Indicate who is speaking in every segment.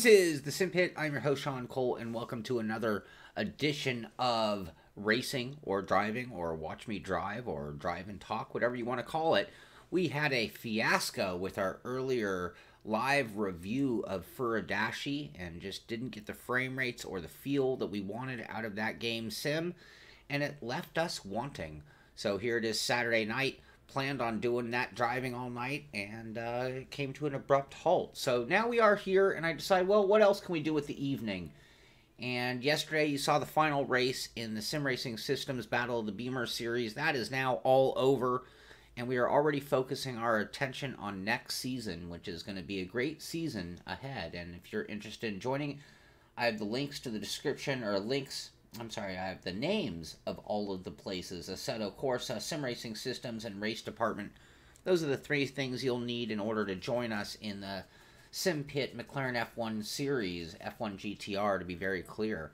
Speaker 1: This is the Simpit. I'm your host, Sean Cole, and welcome to another edition of Racing or Driving or Watch Me Drive or Drive and Talk, whatever you want to call it. We had a fiasco with our earlier live review of Furadashi and just didn't get the frame rates or the feel that we wanted out of that game sim, and it left us wanting. So here it is Saturday night. Planned on doing that driving all night, and it came to an abrupt halt. So now we are here, and I decided, well, what else can we do with the evening? And yesterday you saw the final race in the Sim Racing Systems Battle of the Beamer Series. That is now all over, and we are already focusing our attention on next season, which is going to be a great season ahead. And if you're interested in joining, I have the links to the description, or I have the names of all of the places: Assetto Corsa, Sim Racing Systems, and Race Department. Those are the three things you'll need in order to join us in the Simpit McLaren F1 Series, F1 GTR, to be very clear.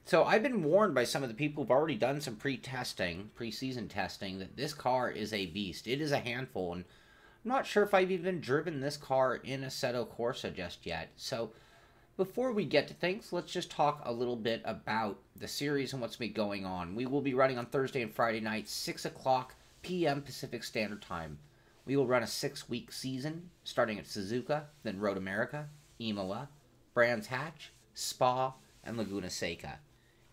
Speaker 1: So I've been warned by some of the people who've already done some pre-season testing, that this car is a beast. It is a handful, and I'm not sure if I've even driven this car in Assetto Corsa just yet. So before we get to things, let's just talk a little bit about the series and what's been going on. We will be running on Thursday and Friday nights, 6 o'clock p.m. Pacific Standard Time. We will run a 6-week season, starting at Suzuka, then Road America, Imola, Brands Hatch, Spa, and Laguna Seca.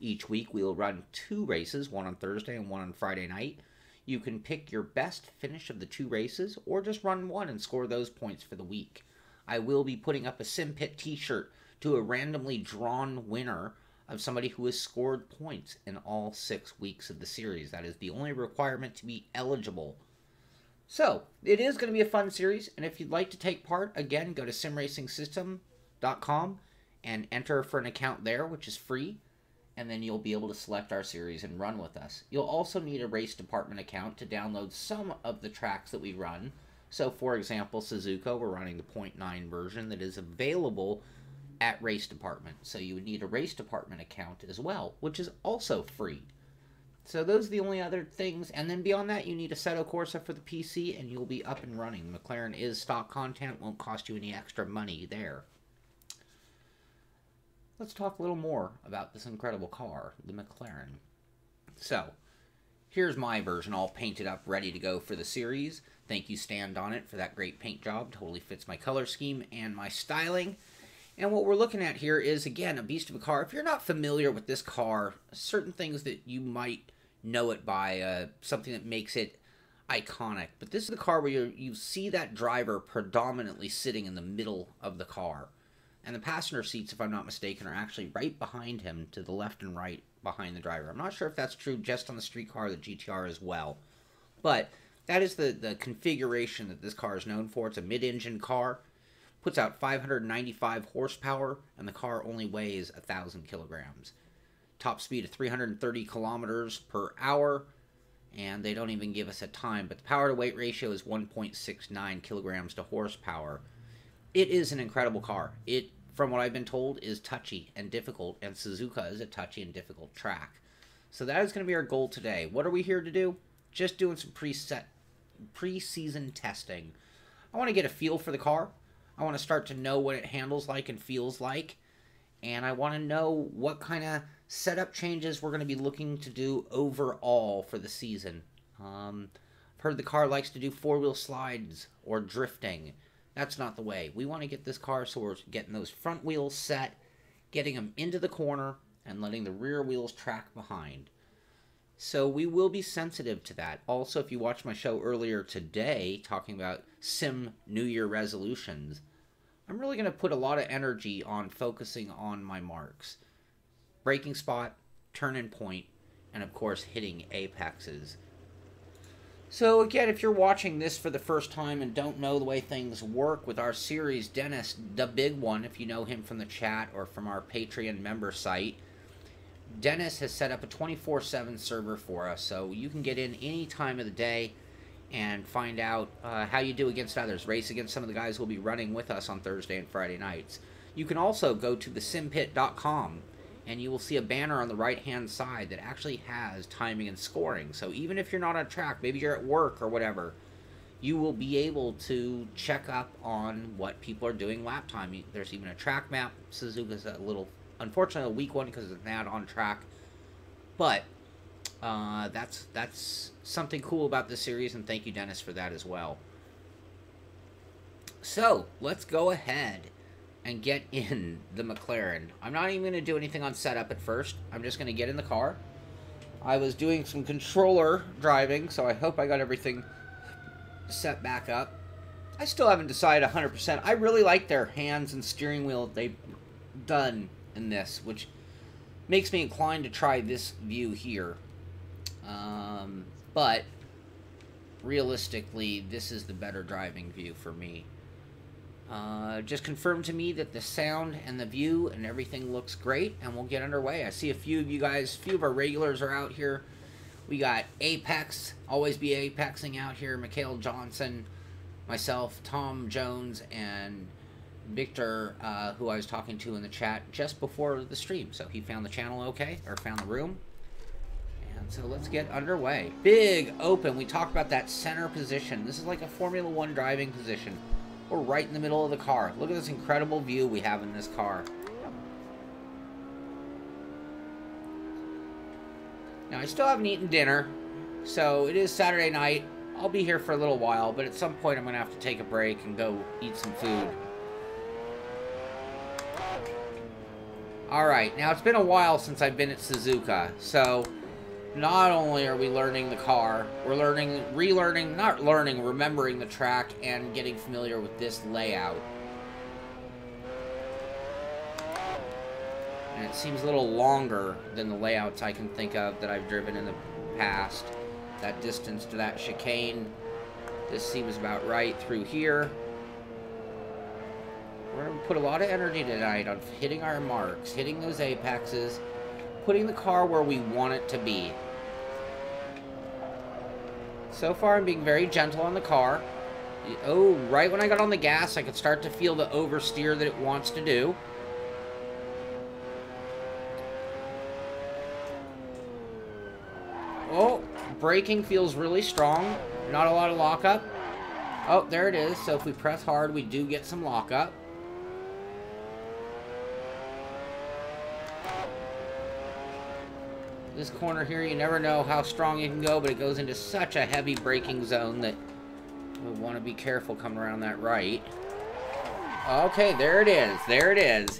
Speaker 1: Each week we will run 2 races, one on Thursday and one on Friday night. You can pick your best finish of the 2 races, or just run one and score those points for the week. I will be putting up a Simpit t-shirt to a randomly drawn winner of somebody who has scored points in all 6 weeks of the series. That is the only requirement to be eligible. So, it is going to be a fun series, and if you'd like to take part, again, go to simracingsystem.com and enter for an account there, which is free, and then you'll be able to select our series and run with us. You'll also need a Race Department account to download some of the tracks that we run. So, for example, Suzuka, we're running the .9 version that is available at Race Department. So you would need a Race Department account as well, which is also free. So those are the only other things. And then beyond that, you need Assetto Corsa for the PC, and you'll be up and running. McLaren is stock content, won't cost you any extra money there. Let's talk a little more about this incredible car, the McLaren. So, here's my version, all painted up, ready to go for the series. Thank you, Stand On It, for that great paint job. Totally fits my color scheme and my styling. And what we're looking at here is, again, a beast of a car. If you're not familiar with this car, certain things that you might know it by, something that makes it iconic. But this is the car where you see that driver predominantly sitting in the middle of the car. And the passenger seats, if I'm not mistaken, are actually right behind him, to the left and right behind the driver. I'm not sure if that's true just on the street car, the GTR as well. But that is the configuration that this car is known for. It's a mid-engine car. Puts out 595 horsepower, and the car only weighs 1,000 kilograms. Top speed of 330 kilometers per hour, and they don't even give us a time, but the power-to-weight ratio is 1.69 kilograms to horsepower. It is an incredible car. It, from what I've been told, is touchy and difficult, and Suzuka is a touchy and difficult track. So that is going to be our goal today. What are we here to do? Just doing some pre-season testing. I want to get a feel for the car. I want to start to know what it handles like and feels like. And I want to know what kind of setup changes we're going to be looking to do overall for the season. I've heard the car likes to do 4-wheel slides or drifting. That's not the way. We want to get this car so we're getting those front wheels set, getting them into the corner, and letting the rear wheels track behind. So we will be sensitive to that. Also, if you watched my show earlier today talking about Sim New Year resolutions, I'm really going to put a lot of energy on focusing on my marks. Braking spot, turn and point, and of course hitting apexes. So again, if you're watching this for the first time and don't know the way things work with our series, Dennis, the big one, if you know him from the chat or from our Patreon member site, Dennis has set up a 24/7 server for us, so you can get in any time of the day and find out how you do against others, race against some of the guys who will be running with us on Thursday and Friday nights. You can also go to thesimpit.com, and you will see a banner on the right-hand side that actually has timing and scoring. So even if you're not on track, maybe you're at work or whatever, you will be able to check up on what people are doing lap time. There's even a track map. Suzuka's a little, unfortunately, a weak one because it's not on track. But that's something cool about this series, and thank you, Dennis, for that as well. So, let's go ahead and get in the McLaren. I'm not even going to do anything on setup at first. I'm just going to get in the car. I was doing some controller driving, so I hope I got everything set back up. I still haven't decided 100%. I really like their hands and steering wheel that they've done in this, which makes me inclined to try this view here. But realistically, this is the better driving view for me. Just confirmed to me that the sound and the view and everything looks great, and we'll get underway. I see a few of you guys, a few of our regulars are out here. We got Apex, always be Apexing out here, Mikhail Johnson, myself, Tom Jones, and Victor, who I was talking to in the chat just before the stream. So he found the channel okay, or found the room. And so let's get underway. Big open. We talked about that center position. This is like a Formula 1 driving position. We're right in the middle of the car. Look at this incredible view we have in this car. Now, I still haven't eaten dinner, so it is Saturday night. I'll be here for a little while, but at some point I'm going to have to take a break and go eat some food. Alright, now it's been a while since I've been at Suzuka, so not only are we learning the car, we're remembering the track and getting familiar with this layout. And it seems a little longer than the layouts I can think of that I've driven in the past. That distance to that chicane, this seems about right through here. We're going to put a lot of energy tonight on hitting our marks, hitting those apexes, putting the car where we want it to be. So far, I'm being very gentle on the car. Oh, right when I got on the gas, I could start to feel the oversteer that it wants to do. Oh, braking feels really strong. Not a lot of lockup. Oh, there it is. So if we press hard, we do get some lockup. This corner here, you never know how strong you can go, but it goes into such a heavy braking zone that we want to be careful coming around that right. Okay, there it is. There it is.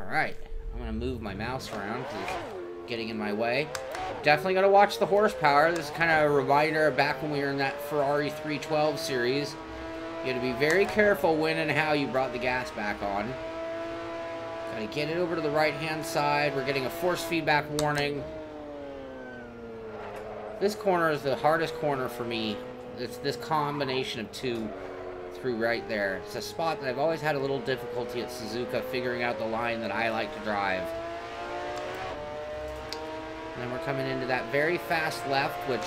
Speaker 1: Alright. I'm going to move my mouse around because it's getting in my way. Definitely got to watch the horsepower. This is kind of a reminder of back when we were in that Ferrari 312 series. You got to be very careful when and how you brought the gas back on. Got to get it over to the right-hand side. We're getting a force feedback warning. This corner is the hardest corner for me. It's this combination of two through right there. It's a spot that I've always had a little difficulty at Suzuka figuring out the line that I like to drive. And then we're coming into that very fast left, which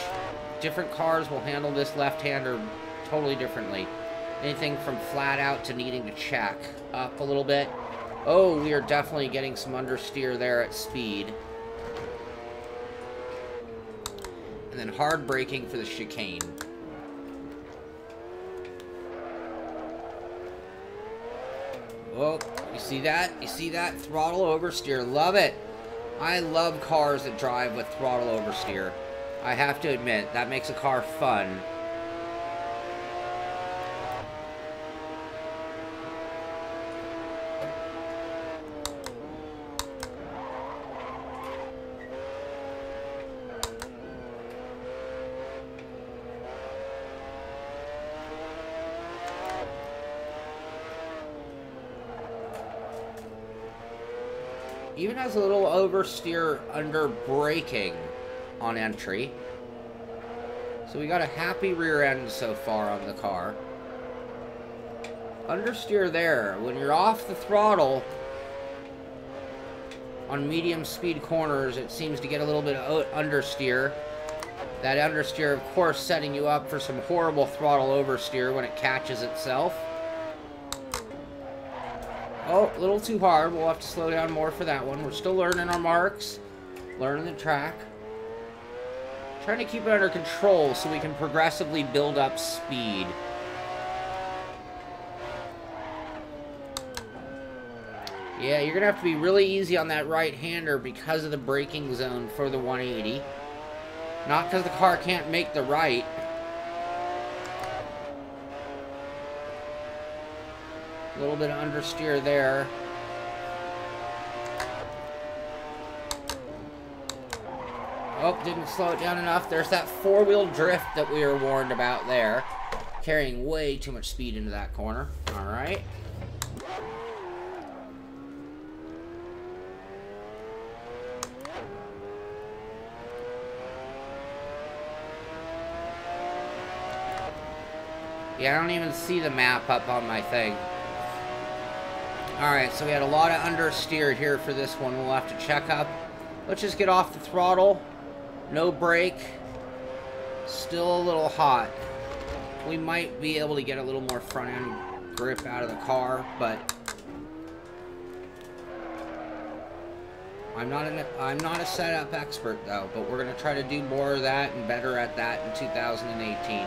Speaker 1: different cars will handle this left-hander totally differently. Anything from flat out to needing to check up a little bit. Oh, we are definitely getting some understeer there at speed. And then hard braking for the chicane. Oh, you see that? You see that? Throttle oversteer. Love it. I love cars that drive with throttle oversteer. I have to admit, that makes a car fun. Even has a little oversteer under braking on entry. So we got a happy rear end so far on the car. Understeer there. When you're off the throttle on medium speed corners, it seems to get a little bit of understeer. That understeer, of course, setting you up for some horrible throttle oversteer when it catches itself. Oh, a little too hard. We'll have to slow down more for that one. We're still learning our marks, learning the track. Trying to keep it under control so we can progressively build up speed. Yeah, you're going to have to be really easy on that right-hander because of the braking zone for the 180. Not because the car can't make the right. A little bit of understeer there. Oh, didn't slow it down enough. There's that four-wheel drift that we were warned about there. Carrying way too much speed into that corner. All right. Yeah, I don't even see the map up on my thing. Alright, so we had a lot of understeer here for this one. We'll have to check up. Let's just get off the throttle. No brake. Still a little hot. We might be able to get a little more front end grip out of the car, but I'm not a setup expert though, but we're gonna try to do more of that and better at that in 2018.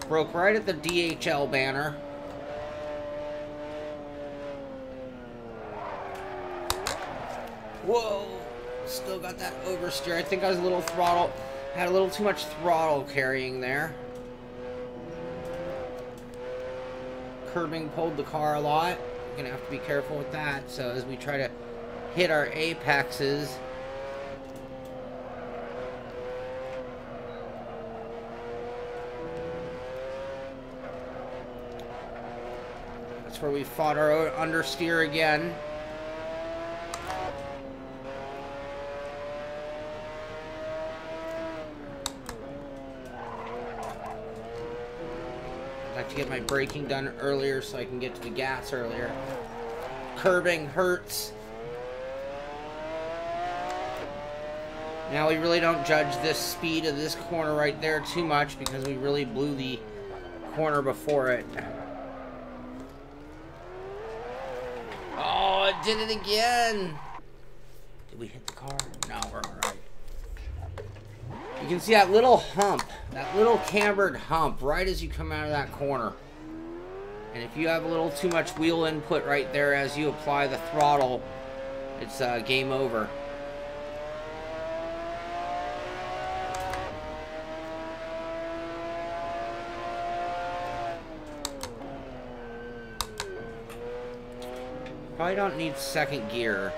Speaker 1: Broke right at the DHL banner. Whoa! Still got that oversteer. I think I was a little throttle. Had a little too much throttle carrying there. Curbing pulled the car a lot. We're gonna have to be careful with that. So as we try to hit our apexes. Where we fought our understeer again. I'd like to get my braking done earlier so I can get to the gas earlier. Curbing hurts. Now we really don't judge this speed of this corner right there too much because we really blew the corner before it. Oh, it did it again. Did we hit the car? No, we're alright. You can see that little hump, that little cambered hump right as you come out of that corner. And if you have a little too much wheel input right there as you apply the throttle, it's game over. Probably don't need second gear.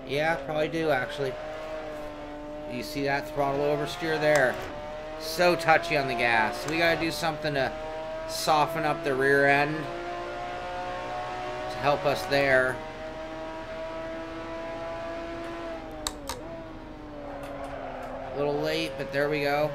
Speaker 1: Yeah, probably do actually. You see that throttle oversteer there? So touchy on the gas. We gotta do something to soften up the rear end to help us there. A little late, but there we go.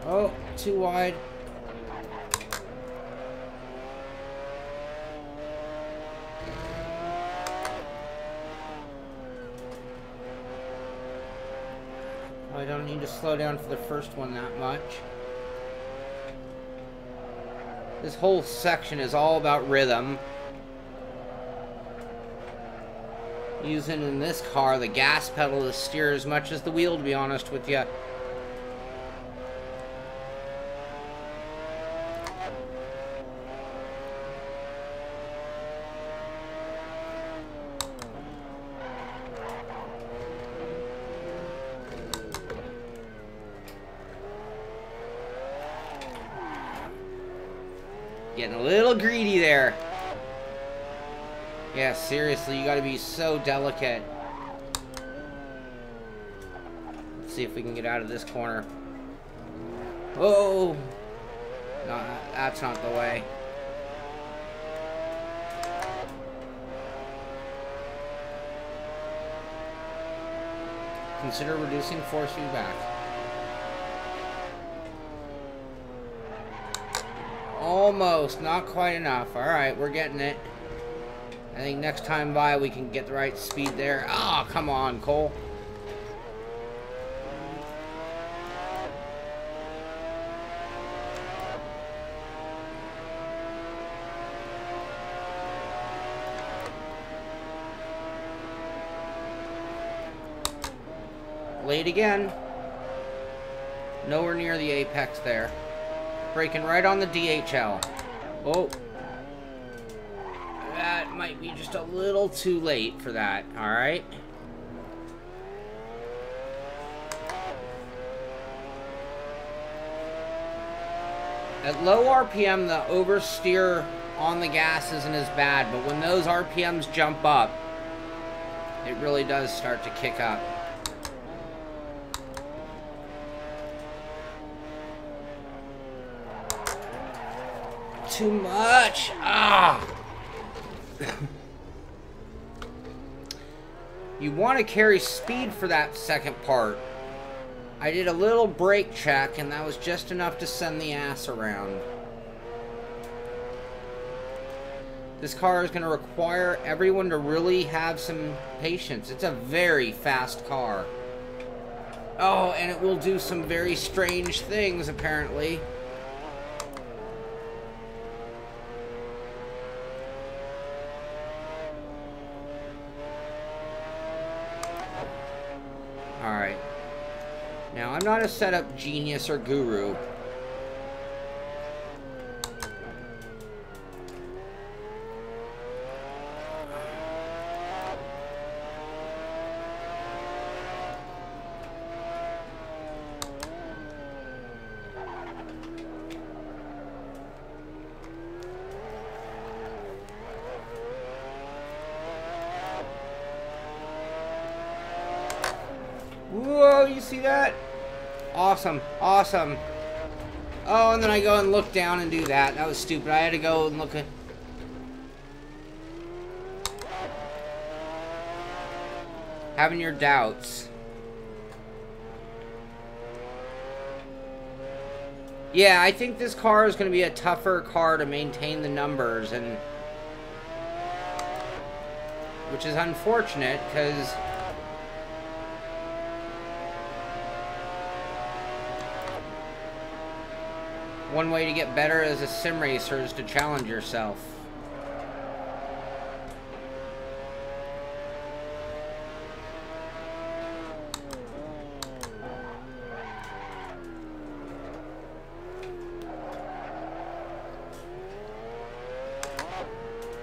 Speaker 1: Oh, too wide. I don't need to slow down for the first one that much. This whole section is all about rhythm. Using in this car the gas pedal to steer as much as the wheel, to be honest with you. Getting a little greedy there. Yeah, seriously, you gotta be so delicate. Let's see if we can get out of this corner. Whoa! No, that's not the way. Consider reducing force feedback. Almost, not quite enough. Alright, we're getting it. I think next time by we can get the right speed there. Oh, come on, Cole. Late again. Nowhere near the apex there. Braking right on the DHL. Oh. That might be just a little too late for that. Alright. At low RPM, the oversteer on the gas isn't as bad, but when those RPMs jump up, it really does start to kick up. Too much. Ah. You want to carry speed for that second part. I did a little brake check, and that was just enough to send the ass around. This car is going to require everyone to really have some patience. It's a very fast car. Oh, and it will do some very strange things, apparently. Alright. Now, I'm not a setup genius or guru. Whoa, you see that? Awesome, awesome. Oh, and then I go and look down and do that. That was stupid. I had to go and look at... Having your doubts. Yeah, I think this car is going to be a tougher car to maintain the numbers, and... Which is unfortunate, because... One way to get better as a sim racer is to challenge yourself.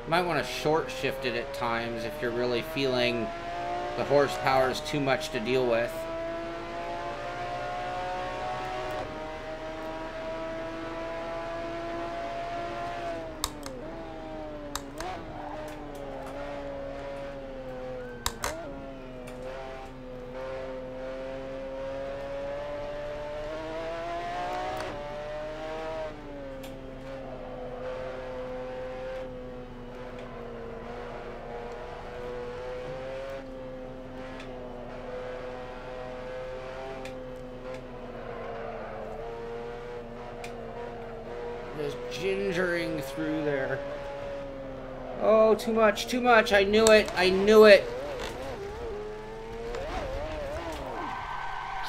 Speaker 1: You might want to short shift it at times if you're really feeling the horsepower is too much to deal with. Just gingering through there. Oh, too much, too much. I knew it. I knew it.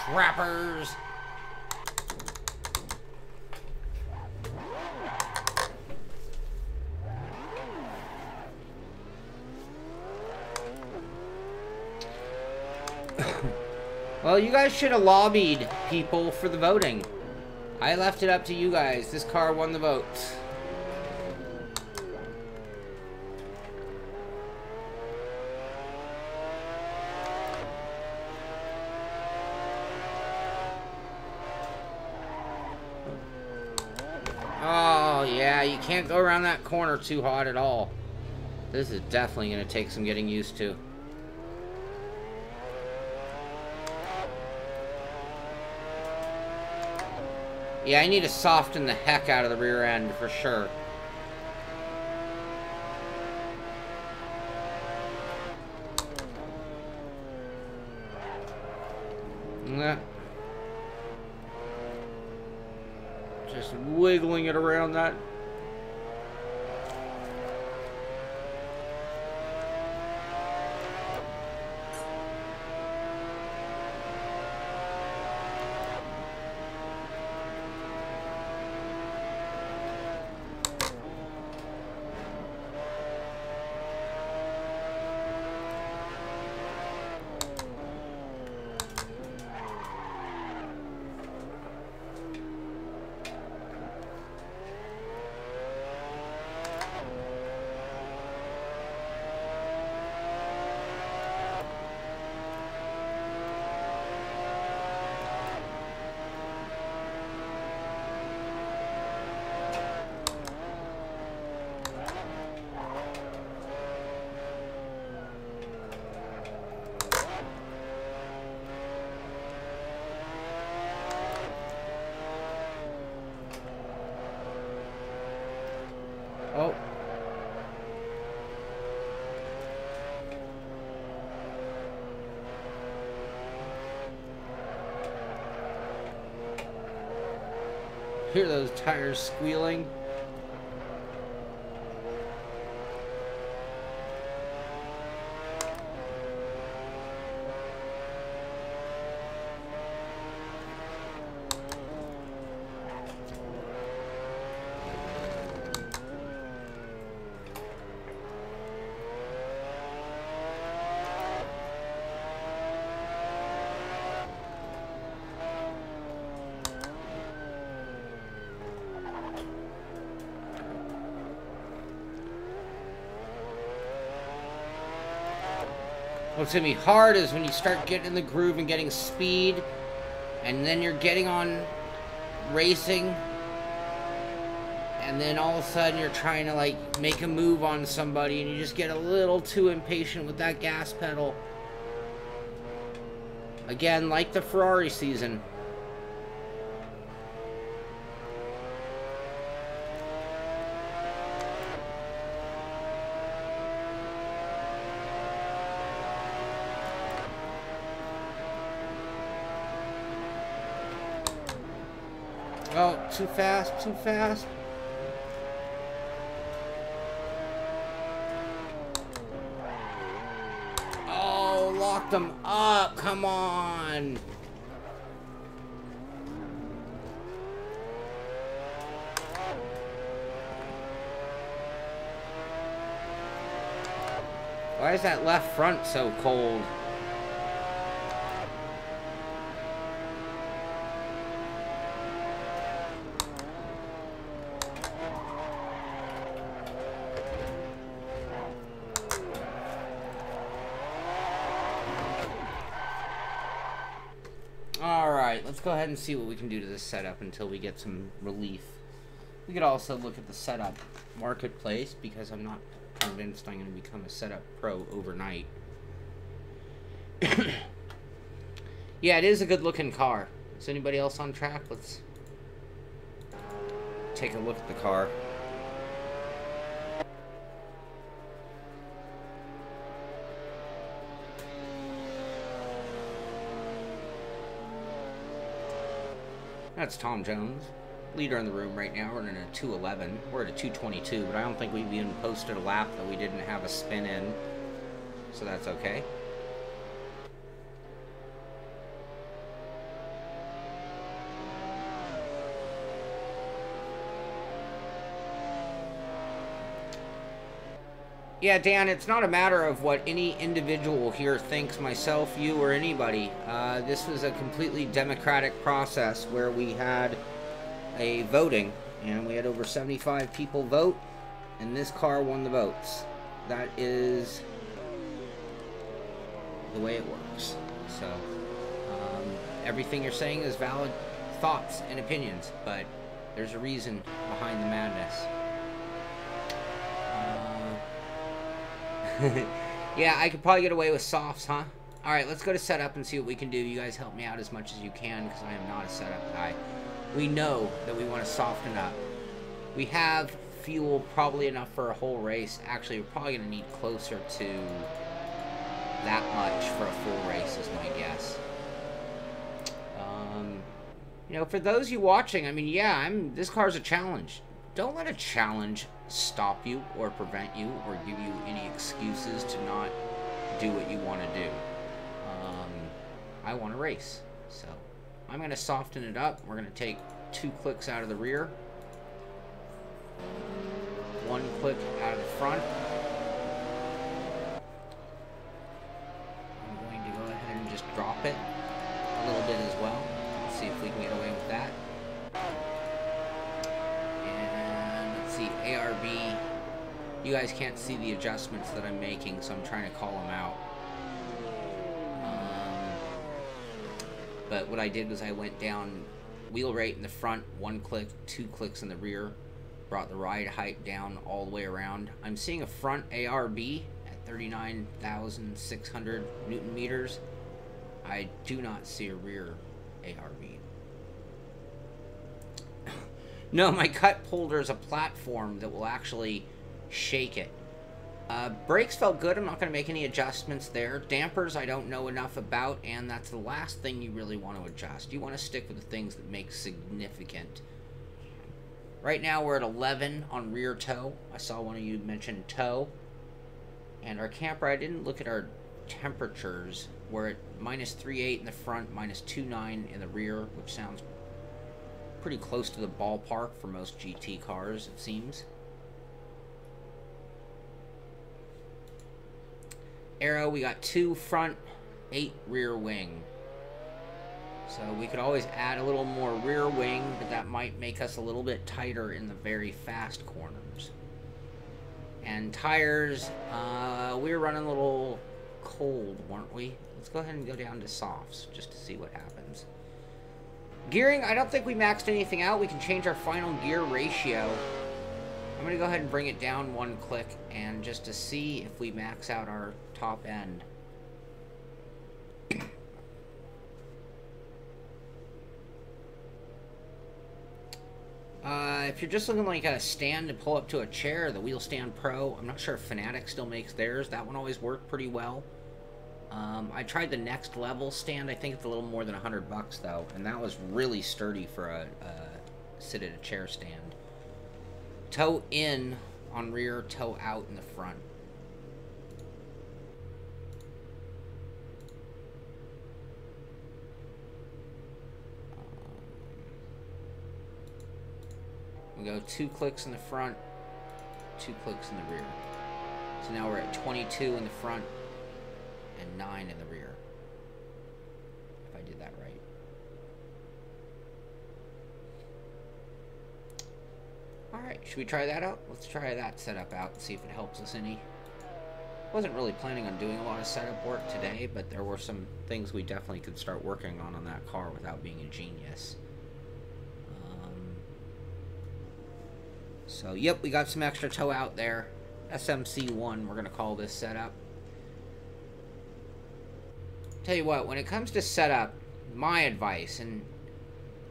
Speaker 1: Trappers. Well, you guys should have lobbied people for the voting. I left it up to you guys. This car won the votes. Oh, yeah, you can't go around that corner too hot at all. This is definitely going to take some getting used to. Yeah, I need to soften the heck out of the rear end for sure. Yeah. Just wiggling it around that. Oh. Hear those tires squealing? What's gonna be hard is when you start getting in the groove and getting speed, and then you're getting on racing, and then all of a sudden you're trying to like make a move on somebody and you just get a little too impatient with that gas pedal. Again, like the Ferrari season. Oh, too fast, too fast. Oh, locked them up, come on. Why is that left front so cold? Alright, let's go ahead and see what we can do to this setup until we get some relief. We could also look at the setup marketplace because I'm not convinced I'm going to become a setup pro overnight. Yeah, it is a good looking car. Is anybody else on track? Let's take a look at the car. That's Tom Jones, leader in the room right now. We're in a 211. We're at a 222, but I don't think we've even posted a lap that we didn't have a spin in, so that's okay. Yeah, Dan, it's not a matter of what any individual here thinks, myself, you, or anybody. This was a completely democratic process where we had a voting, and we had over 75 people vote, and this car won the votes. That is the way it works. So, everytheverything you're saying is valid thoughts and opinions, but there's a reason behind the madness. Yeah, I could probably get away with softs, huh? Alright, let's go to setup and see what we can do. You guys help me out as much as you can, because I am not a setup guy. we know that we want to soften up. We have fuel probably enough for a whole race. Actually, we're probably going to need closer to that much for a full race is my guess. You know, for those of you watching, I mean, yeah, this car's a challenge. Don't let a challenge stop you or prevent you or give you any excuses to not do what you want to do. I want to race, so I'm going to soften it up. We're going to take 2 clicks out of the rear, 1 click out of the front. I'm going to go ahead and just drop it a little bit as well. Let's see if we can get away with that. And let's see, ARB. You guys can't see the adjustments that I'm making, so I'm trying to call them out. But what I did was I went down wheel rate in the front, 1 click, 2 clicks in the rear, brought the ride height down all the way around. I'm seeing a front ARB at 39,600 Newton meters. I do not see a rear ARB. No, my cut holder is a platform that will actually shake it. Brakes felt good. I'm not going to make any adjustments there. Dampers I don't know enough about, and that's the last thing you really want to adjust. You want to stick with the things that make significant. Right now we're at 11 on rear toe. I saw one of you mention toe. And our camper, I didn't look at our temperatures. We're at -3.8 in the front, -2.9 in the rear, which sounds pretty close to the ballpark for most GT cars, it seems. Aero, we got 2 front, 8 rear wing. So we could always add a little more rear wing, but that might make us a little bit tighter in the very fast corners. And tires, we were running a little cold, weren't we? Let's go ahead and go down to softs just to see what happens. Gearing, I don't think we maxed anything out. We can change our final gear ratio. I'm going to go ahead and bring it down 1 click and just to see if we max out our top end. If you're just looking like a stand to pull up to a chair, the Wheel Stand Pro, I'm not sure if Fanatic still makes theirs. That one always worked pretty well. I tried the Next Level stand. I think it's a little more than $100 though, and that was really sturdy for a sit at a chair stand. Toe in on rear, toe out in the front. We go 2 clicks in the front, 2 clicks in the rear. So now we're at 22 in the front and 9 in the rear. If I did that right. Alright, should we try that out? Let's try that setup out and see if it helps us any. Wasn't really planning on doing a lot of setup work today, but there were some things we definitely could start working on that car without being a genius. So, yep, we got some extra toe out there. SMC1, we're going to call this setup. Tell you what, when it comes to setup, my advice, and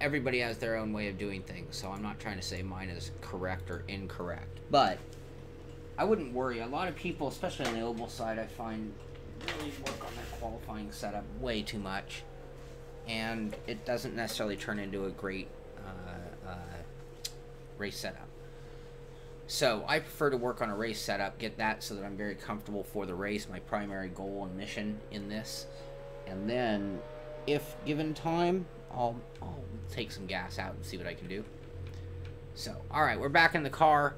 Speaker 1: everybody has their own way of doing things, so I'm not trying to say mine is correct or incorrect. But I wouldn't worry. A lot of people, especially on the oval side, I find really work on their qualifying setup way too much. And it doesn't necessarily turn into a great race setup. So I prefer to work on a race setup, get that so that I'm very comfortable for the race, my primary goal and mission in this. And then, if given time, I'll take some gas out and see what I can do. So, alright, we're back in the car.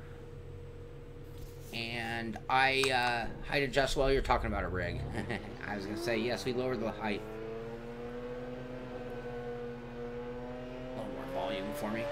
Speaker 1: And height adjust while you're talking about a rig. I was going to say, yes, we lowered the height. A little more volume for me.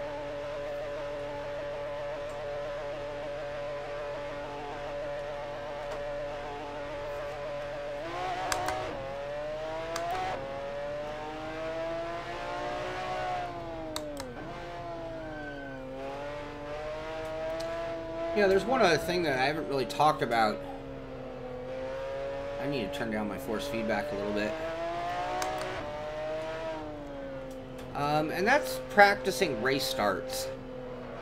Speaker 1: Yeah, there's one other thing that I haven't really talked about. I need to turn down my force feedback a little bit. And that's practicing race starts.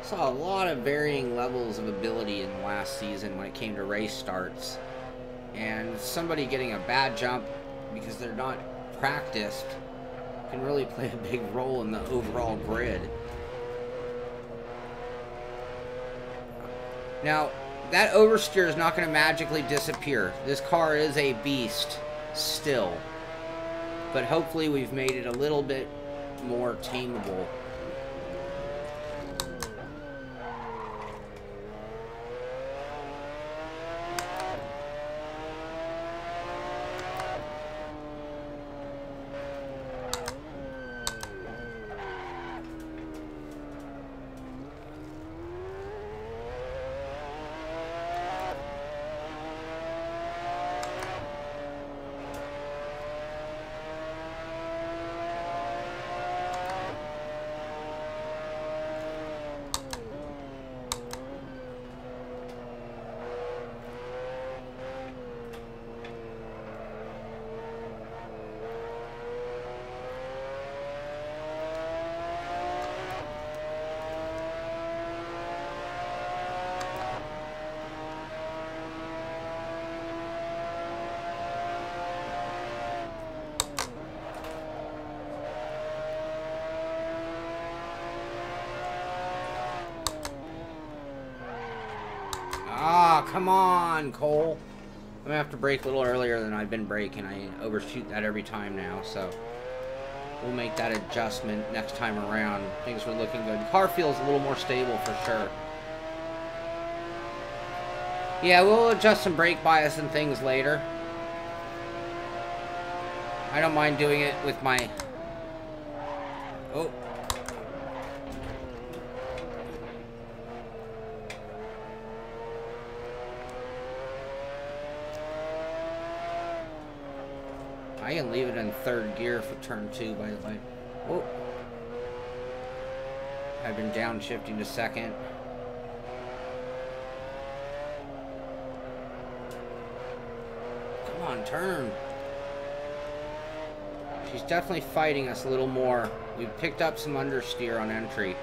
Speaker 1: Saw a lot of varying levels of ability in the last season when it came to race starts. And somebody getting a bad jump because they're not practiced can really play a big role in the overall grid. Now, that oversteer is not going to magically disappear. This car is a beast still. But hopefully we've made it a little bit more tameable. Come on, Cole. I'm gonna have to brake a little earlier than I've been braking. I overshoot that every time now, so we'll make that adjustment next time around. Things are looking good. The car feels a little more stable for sure. Yeah, we'll adjust some brake bias and things later. I don't mind doing it with my... Oh. I can leave it in third gear for turn 2, by the way. Oh. I've been downshifting to second. Come on, turn. She's definitely fighting us a little more. We've picked up some understeer on entry.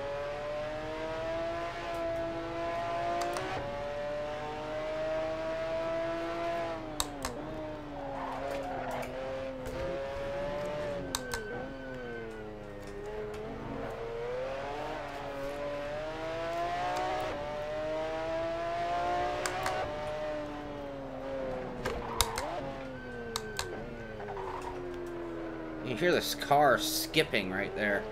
Speaker 1: You hear this car skipping right there.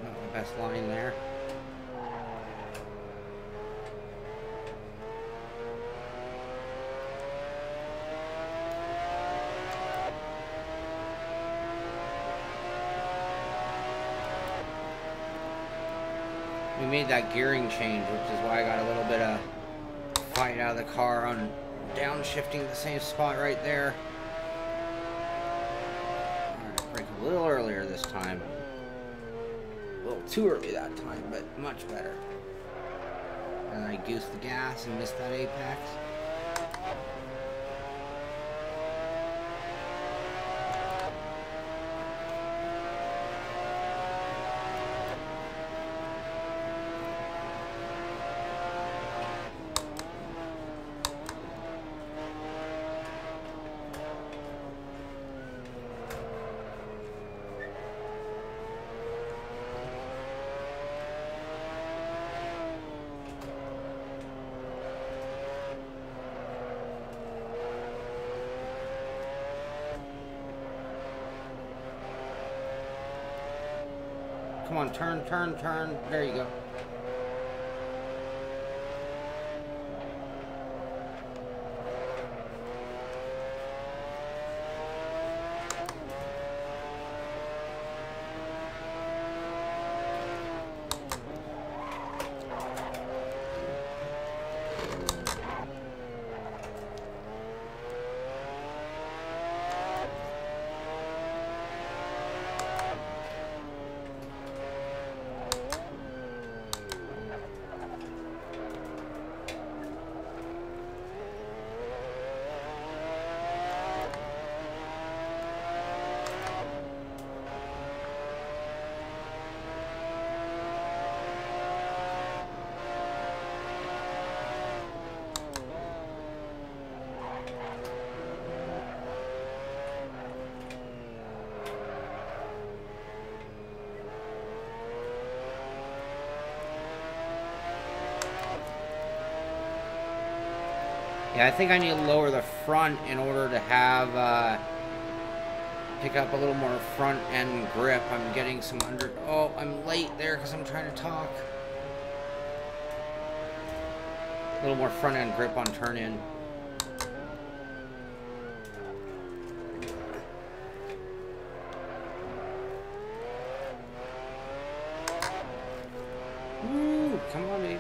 Speaker 1: Not the best line there. We made that gearing change, which is why I got a little bit of fight out of the car on downshifting the same spot right there. Alright, brake a little earlier this time. A little too early that time, but much better. And I goosed the gas and missed that apex. Come on, turn, turn, turn. There you go. Yeah, I think I need to lower the front in order to have, pick up a little more front end grip. I'm getting some under... Oh, I'm late there because I'm trying to talk. A little more front end grip on turn in. Woo! Come on, baby.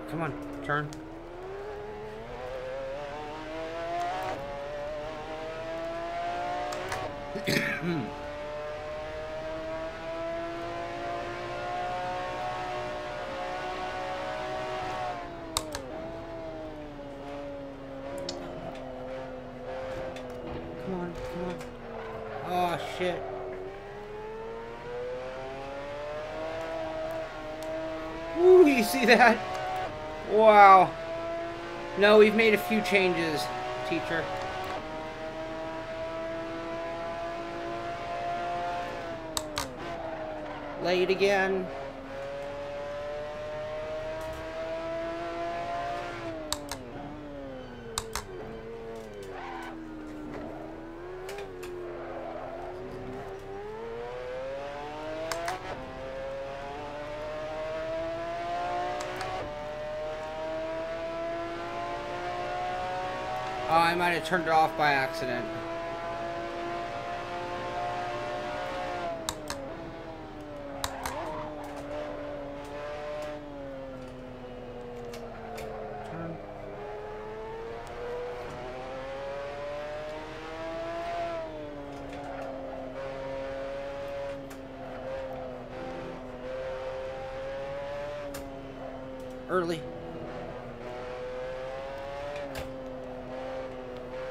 Speaker 1: Come on, turn. Come on, come on. Oh, shit. Ooh, you see that? Wow. No, we've made a few changes, teacher. Late again. Oh, I might have turned it off by accident. Turn. Early.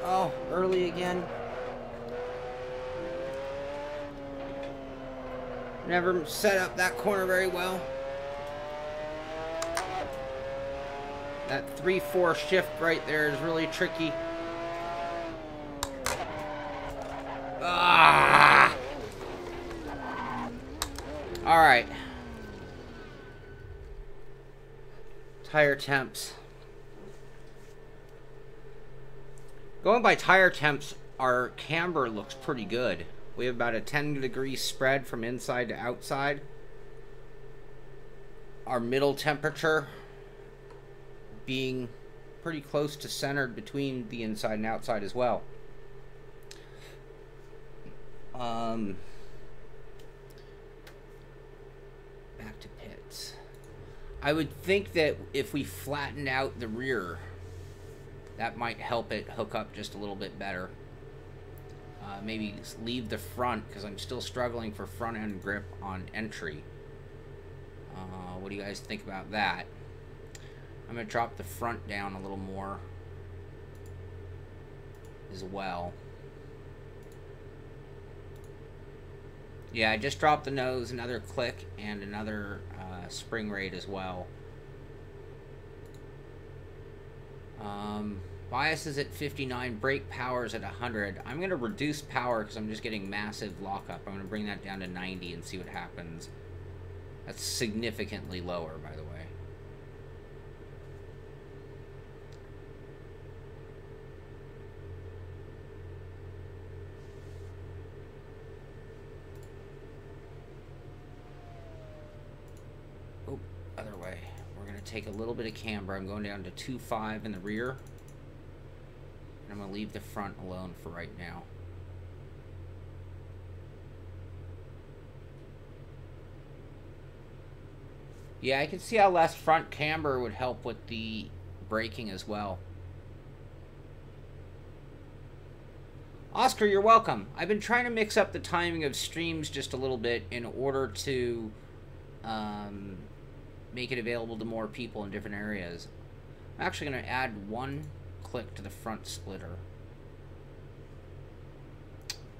Speaker 1: Oh, early again. Never set up that corner very well. That 3-4 shift right there is really tricky. Ah! All right. Tire temps. Going by tire temps, our camber looks pretty good. We have about a 10-degree spread from inside to outside. Our middle temperature being pretty close to centered between the inside and outside as well. Back to pits. I would think that if we flattened out the rear, that might help it hook up just a little bit better. Maybe leave the front, because I'm still struggling for front end grip on entry. What do you guys think about that? I'm going to drop the front down a little more as well. Yeah, I just dropped the nose, another click, and another spring rate as well. Bias is at 59, brake power is at 100. I'm going to reduce power because I'm just getting massive lockup. I'm going to bring that down to 90 and see what happens. That's significantly lower, by the way. take a little bit of camber. I'm going down to 2.5 in the rear. And I'm going to leave the front alone for right now. Yeah, I can see how less front camber would help with the braking as well. Oscar, you're welcome. I've been trying to mix up the timing of streams just a little bit in order to make it available to more people in different areas. I'm actually going to add one click to the front splitter.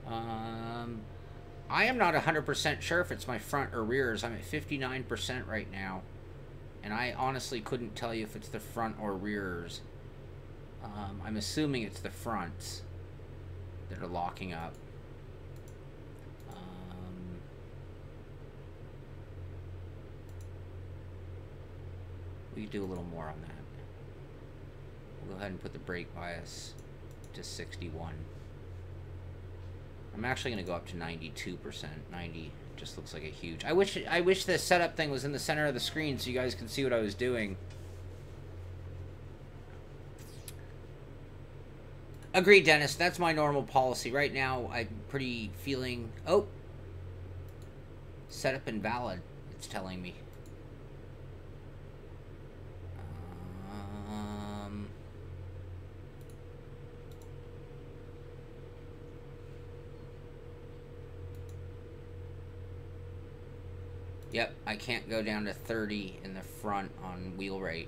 Speaker 1: I am not 100% sure if it's my front or rears. I'm at 59% right now. And I honestly couldn't tell you if it's the front or rears. I'm assuming it's the fronts that are locking up. We could do a little more on that. We'll go ahead and put the brake bias to 61. I'm actually going to go up to 92%. 90 just looks like a huge... I wish the setup thing was in the center of the screen so you guys can see what I was doing. Agreed, Dennis. That's my normal policy. Right now, I'm pretty feeling... Oh! Setup invalid, it's telling me. Yep, I can't go down to 30 in the front on wheel rate.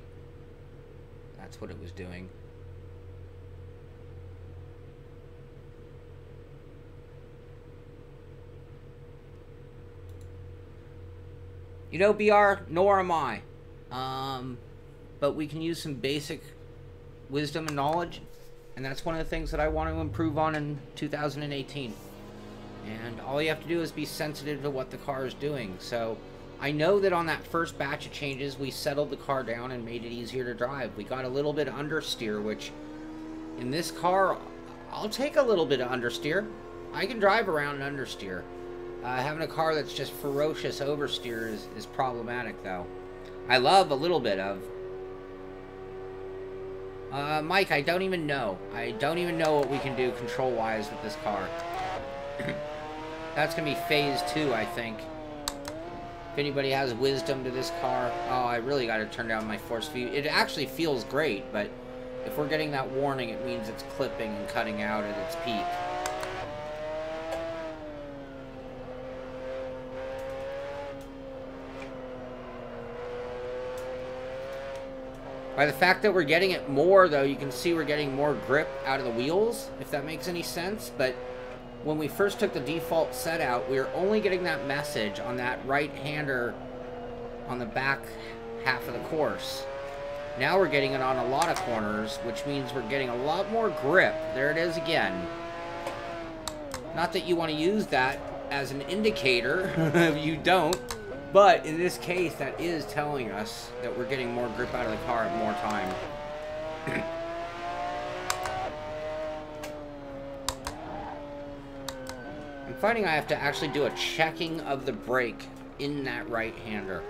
Speaker 1: That's what it was doing. You know, BR, nor am I. But we can use some basic wisdom and knowledge, and that's one of the things that I want to improve on in 2018. And all you have to do is be sensitive to what the car is doing. So I know that on that first batch of changes, we settled the car down and made it easier to drive. We got a little bit of understeer, which in this car, I'll take a little bit of understeer. I can drive around an understeer. Having a car that's just ferocious oversteer is problematic, though. I love a little bit of... Mike, I don't even know. I don't even know what we can do control-wise with this car. That's going to be phase 2, I think. If anybody has wisdom to this car... Oh, I really got to turn down my force feed. It actually feels great, but if we're getting that warning, it means it's clipping and cutting out at its peak. By the fact that we're getting it more, though, you can see we're getting more grip out of the wheels, if that makes any sense. But when we first took the default set out, we were only getting that message on that right-hander on the back half of the course. Now we're getting it on a lot of corners, which means we're getting a lot more grip. There it is again. Not that you want to use that as an indicator. You don't. But in this case, that is telling us that we're getting more grip out of the car at more time. I'm finding I have to actually do a checking of the brake in that right-hander.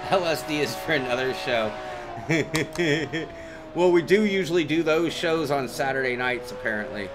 Speaker 1: LSD is for another show. Well, we do usually do those shows on Saturday nights, apparently.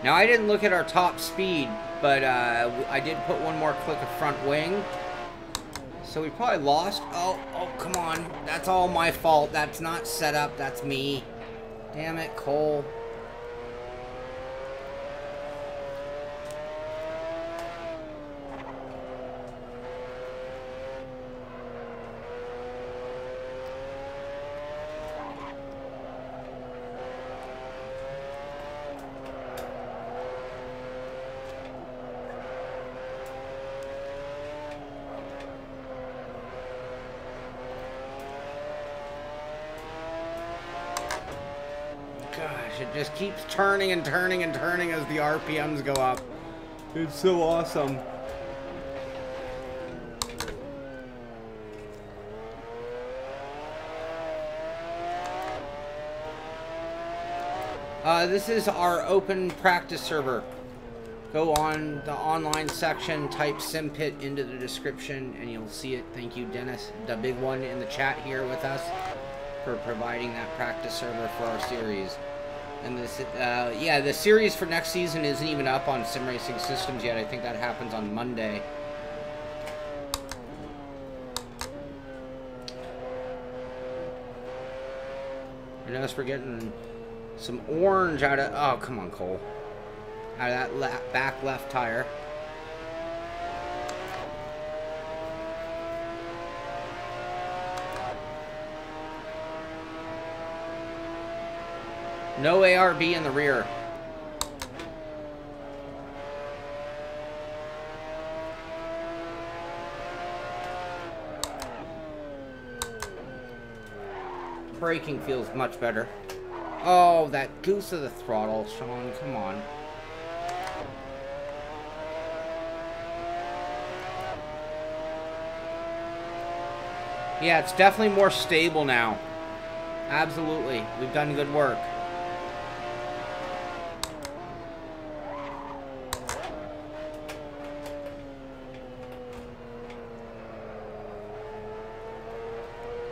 Speaker 1: Now, I didn't look at our top speed, but I did put one more click of front wing. So we probably lost. Oh, come on. That's all my fault. That's not set up. That's me. Damn it, Cole. gosh, it just keeps turning and turning and turning as the RPMs go up. It's so awesome. This is our open practice server. Go on the online section, type Simpit into the description, and you'll see it. Thank you, Dennis, the big one in the chat here with us, for providing that practice server for our series. And this, yeah, the series for next season isn't even up on Sim Racing Systems yet. I think that happens on Monday. I noticed we're getting some orange out of... Oh, come on, Cole. Out of that back left tire. No ARB in the rear. Braking feels much better. Oh, that goose of the throttle, Sean, come on. Yeah, it's definitely more stable now. Absolutely. We've done good work.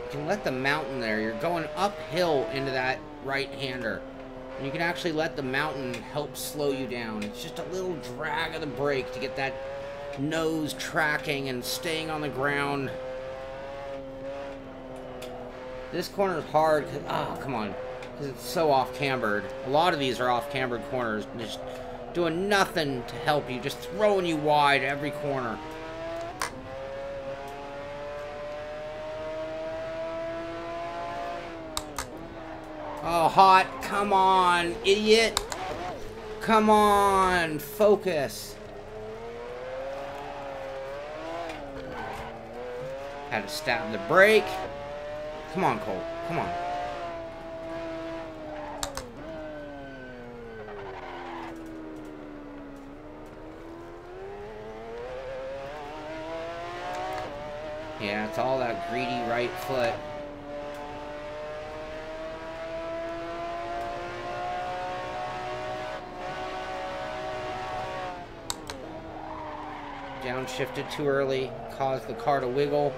Speaker 1: You can let the mountain there. You're going uphill into that right-hander. And you can actually let the mountain help slow you down. It's just a little drag of the brake to get that nose tracking and staying on the ground. This corner is hard. Oh, come on. Because it's so off-cambered. A lot of these are off-cambered corners. Just doing nothing to help you. Just throwing you wide every corner. Oh, hot. Come on, idiot. Come on. Focus. Had to stab the brake. Come on, Cole. Come on. Yeah, it's all that greedy right foot. Downshifted too early, caused the car to wiggle.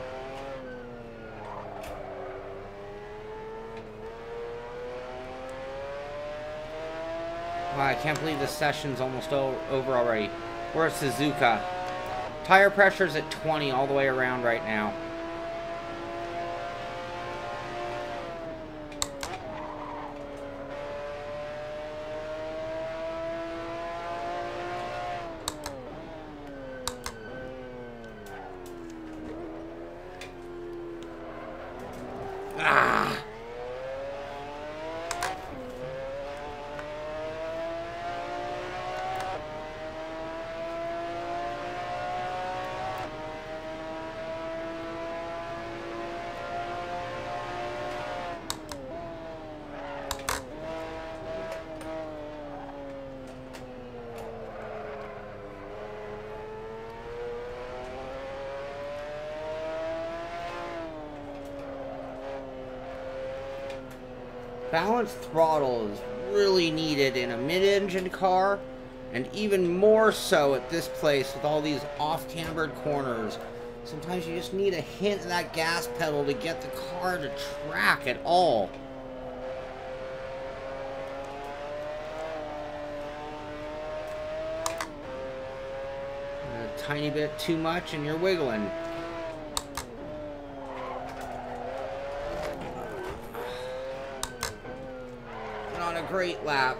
Speaker 1: Wow, I can't believe this session's almost over already. We're at Suzuka. Tire pressure's at 20 all the way around right now. Balanced throttle is really needed in a mid-engine car, and even more so at this place with all these off-cambered corners. Sometimes you just need a hint of that gas pedal to get the car to track at all. A tiny bit too much and you're wiggling. On a great lap.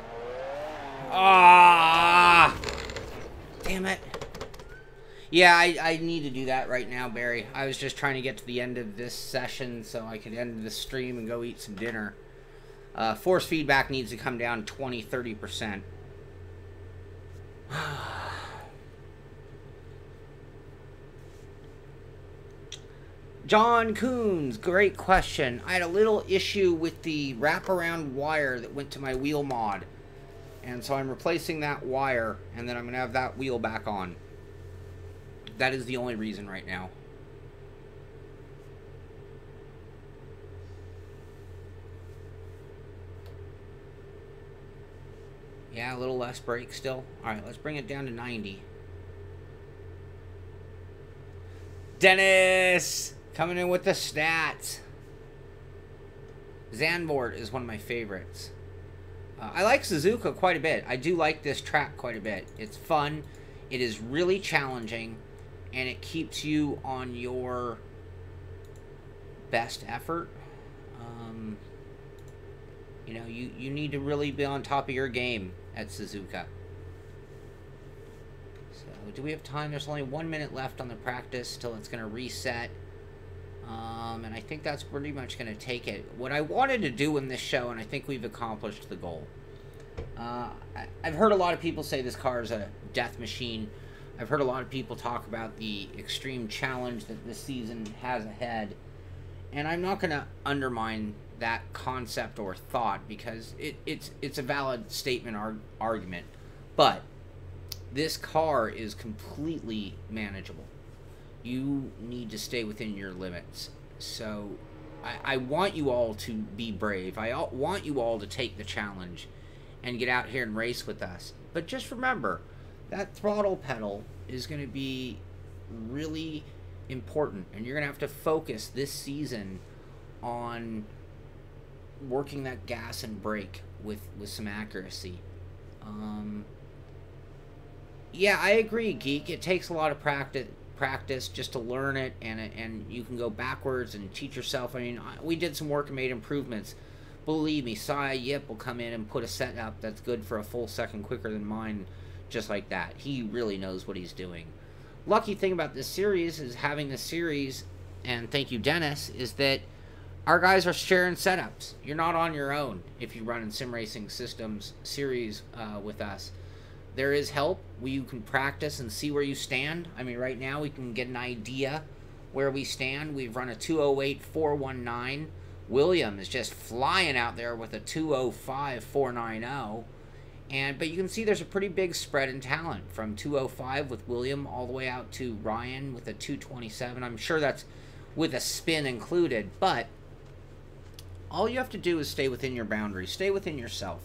Speaker 1: Ah! Damn it. Yeah, I need to do that right now, Barry. I was just trying to get to the end of this session so I could end the stream and go eat some dinner. Force feedback needs to come down 20-30%. John Coons, great question. I had a little issue with the wraparound wire that went to my wheel mod. And so I'm replacing that wire, and then I'm going to have that wheel back on. That is the only reason right now. Yeah, a little less brake still. Alright, let's bring it down to 90. Dennis! Coming in with the stats. Zandvoort is one of my favorites. I like Suzuka quite a bit. I do like this track quite a bit. It's fun. It is really challenging. And it keeps you on your best effort. You know, you need to really be on top of your game at Suzuka. So, do we have time? There's only 1 minute left on the practice till it's going to reset. And I think that's pretty much going to take it. What I wanted to do in this show, and I think we've accomplished the goal. I've heard a lot of people say this car is a death machine. I've heard a lot of people talk about the extreme challenge that this season has ahead. And I'm not going to undermine that concept or thought because it's a valid statement or argument. But this car is completely manageable. You need to stay within your limits. So I want you all to be brave. I want you all to take the challenge and get out here and race with us. But just remember, that throttle pedal is going to be really important. And you're going to have to focus this season on working that gas and brake with some accuracy. Yeah, I agree, Geek. It takes a lot of practice just to learn it, and you can go backwards and teach yourself. I mean, we did some work and made improvements. Believe me, Yip will come in and put a setup that's good for a full second quicker than mine, just like that. He really knows what he's doing. Lucky thing about this series is having this series, and thank you, Dennis, is that our guys are sharing setups. You're not on your own if you run in Sim Racing Systems series with us. There is help. You can practice and see where you stand. I mean, right now we can get an idea where we stand. We've run a 208.419. William is just flying out there with a 205.490. But you can see there's a pretty big spread in talent from 205 with William all the way out to Ryan with a 227. I'm sure that's with a spin included, but all you have to do is stay within your boundaries. Stay within yourself.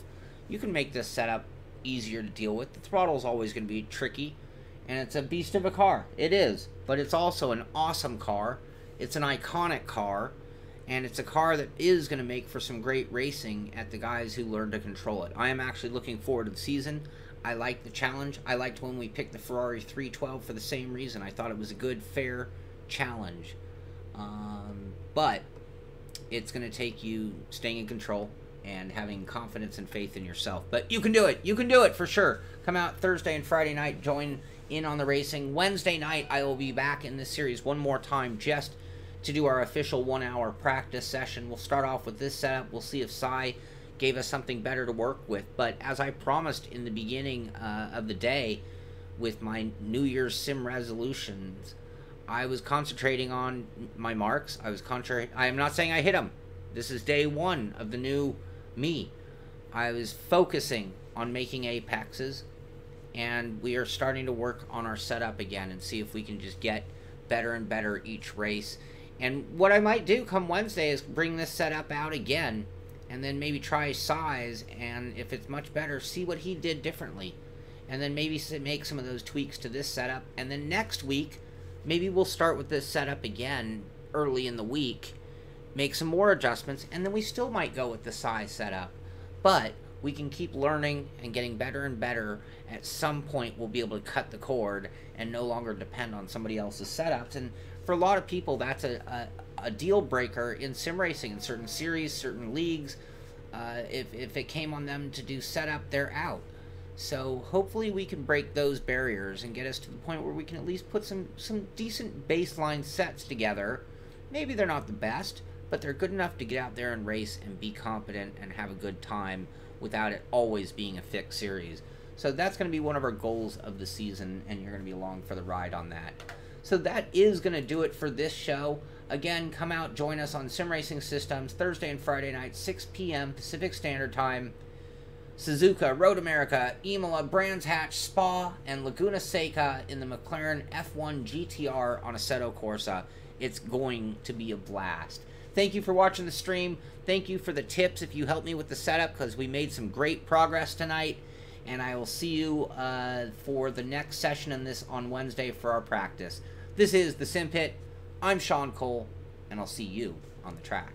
Speaker 1: You can make this setup easier to deal with. The throttle is always going to be tricky, and it's a beast of a car. It is, but it's also an awesome car. It's an iconic car, and it's a car that is going to make for some great racing at the guys who learn to control it. I am actually looking forward to the season. I like the challenge. I liked when we picked the Ferrari 312 for the same reason. I thought it was a good, fair challenge. But it's going to take you staying in control and having confidence and faith in yourself. But you can do it. You can do it for sure. Come out Thursday and Friday night. Join in on the racing. Wednesday night, I will be back in this series one more time just to do our official 1 hour practice session. We'll start off with this setup. We'll see if Cy gave us something better to work with. But as I promised in the beginning of the day with my New Year's sim resolutions, I was concentrating on my marks. I am not saying I hit them. This is day one of the new me. I was focusing on making apexes, and we are starting to work on our setup again and see if we can just get better and better each race. And what I might do come Wednesday is bring this setup out again and then maybe try size, and if it's much better, see what he did differently. And then maybe make some of those tweaks to this setup. And then next week, maybe we'll start with this setup again early in the week, make some more adjustments, and then we still might go with the size setup. But we can keep learning and getting better and better. At some point, we'll be able to cut the cord and no longer depend on somebody else's setups. And for a lot of people, that's a deal breaker in sim racing in certain series, certain leagues. If it came on them to do setup, they're out. So hopefully we can break those barriers and get us to the point where we can at least put some decent baseline sets together. Maybe they're not the best, but they're good enough to get out there and race and be competent and have a good time without it always being a fixed series. So that's going to be one of our goals of the season, and you're going to be along for the ride on that. So that is going to do it for this show. Again, come out, join us on Sim Racing Systems Thursday and Friday night, 6 p.m. Pacific Standard Time. Suzuka, Road America, Imola, Brands Hatch, Spa, and Laguna Seca in the McLaren F1 GTR on Assetto Corsa. It's going to be a blast. Thank you for watching the stream. Thank you for the tips if you helped me with the setup, because we made some great progress tonight. And I will see you for the next session in this on Wednesday for our practice. This is the Simpit. I'm Sean Cole, and I'll see you on the track.